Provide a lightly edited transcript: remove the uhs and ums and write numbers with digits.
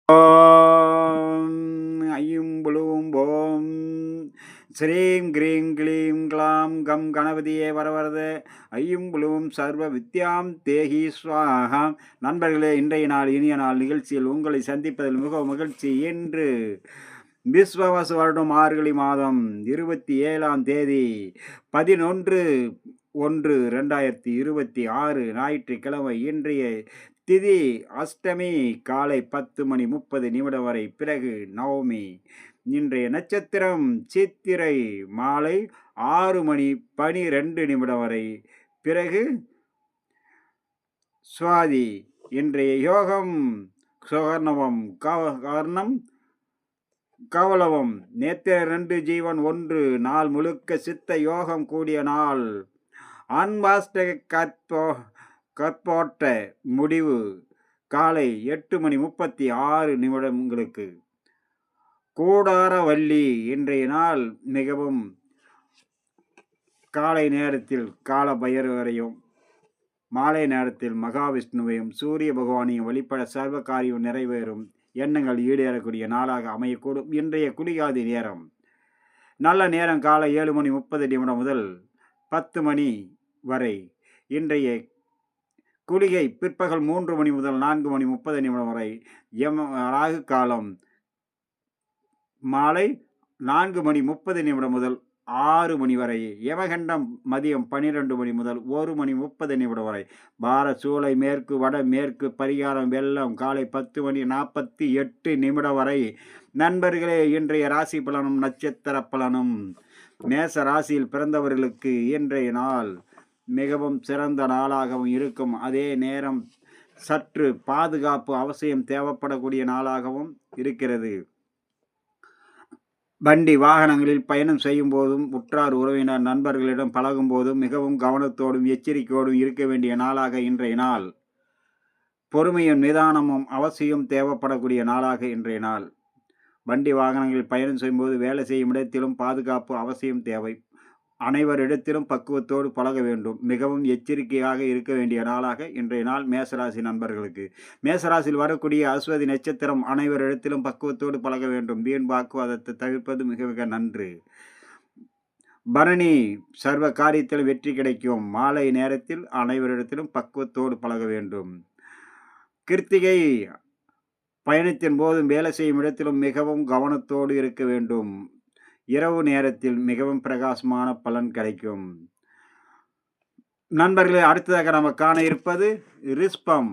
ஓம் ஐயும் புலூம் ஓம் ஸ்ரீம் க்ரீம் க்ளீம் க்ளாம் கம் கணபதியே வரவரத ஐயும் புலூம் சர்வ வித்யாம் தேகி ஸ்வாஹாம். நண்பர்களே, இன்றைய நாள் இனிய நாள் நிகழ்ச்சியில் உங்களை சந்திப்பதில் மிக மகிழ்ச்சி. என்று விஸ்வவசு வருடம் மார்கழி மாதம் 27ஆம் தேதி 11/1/2026 ஞாயிற்றுக்கிழமை. இன்றைய திதி அஷ்டமி காலை 10:30 வரை, பிறகு நவமி. இன்றைய நட்சத்திரம் சித்திரை மாலை 6:12 வரை, பிறகு சுவாதி. இன்றைய யோகம் சுகர்ணவம் கர்ணம் கவலவம். நேத்திர 2 ஜீவன் 1. நாள் முழுக்க சித்த யோகம் கூடிய நாள். அன்பாஸ்டக கற்போட்ட முடிவு காலை 8:36 கூடாரவல்லி. இன்றைய நாள் மிகவும் காலை நேரத்தில் கால பைரவரையும், மாலை நேரத்தில் மகாவிஷ்ணுவையும் சூரிய பகவானையும் வழிபட சர்வ காரியம் நிறைவேறும், எண்ணங்கள் ஈடேறக்கூடிய நாளாக அமையக்கூடும். இன்றைய குளிகாதி நேரம் நல்ல நேரம் காலை 7:30 முதல் 10 மணி வரை. இன்றைய குளிகை பிற்பகல் 3 மணி முதல் 4:30 வரை. ராகு காலம் மாலை 4:30 முதல் 6 மணி வரை. யமகண்டம் மதியம் 12 மணி முதல் 1:30 வரை. பார சூளை மேற்கு வட மேற்கு. பரிகாரம் வெள்ளம் காலை 10:48 வரை. நண்பர்களே, இன்றைய ராசி பலனும் நட்சத்திர பலனும். மேச ராசியில் பிறந்தவர்களுக்கு இன்றைய நாள் மிகவும் சிறந்த நாளாகவும் இருக்கும். அதே நேரம் சற்று பாதுகாப்பு அவசியம் தேவைப்படக்கூடிய நாளாகவும் இருக்கிறது. வண்டி வாகனங்களில் பயணம் செய்யும் போதும், உற்றார் உறவினர் நண்பர்களிடம் பழகும் போதும் மிகவும் கவனத்தோடும் எச்சரிக்கையோடும் இருக்க வேண்டிய நாளாக இன்றைய நாள். பொறுமையும் நிதானமும் அவசியம் தேவைப்படக்கூடிய நாளாக இன்றைய நாள். வண்டி வாகனங்களில் பயணம் செய்யும்போது வேலை செய்யும் இடத்திலும் பாதுகாப்பு அவசியம் தேவை. அனைவரிடத்திலும் பக்குவத்தோடு பழக வேண்டும். மிகவும் எச்சரிக்கையாக இருக்க வேண்டிய நாளாக இன்றைய நாள் மேசராசி நண்பர்களுக்கு. மேசராசியில் வரக்கூடிய அஸ்வதி நட்சத்திரம் அனைவரிடத்திலும் பக்குவத்தோடு பழக வேண்டும். வீண் வாக்குவாதத்தை தவிர்ப்பது மிக மிக நன்று. பரணி சர்வ காரியத்தில் வெற்றி கிடைக்கும். மாலை நேரத்தில் அனைவரிடத்திலும் பக்குவத்தோடு பழக வேண்டும். கிருத்திகை பயணத்தின் போதும் வேலை செய்யும் இடத்திலும் மிகவும் கவனத்தோடு இருக்க வேண்டும். இரவு நேரத்தில் மிகவும் பிரகாசமான பலன் கிடைக்கும். நண்பர்களே, அடுத்ததாக நம்ம காண இருப்பது ரிஷபம்.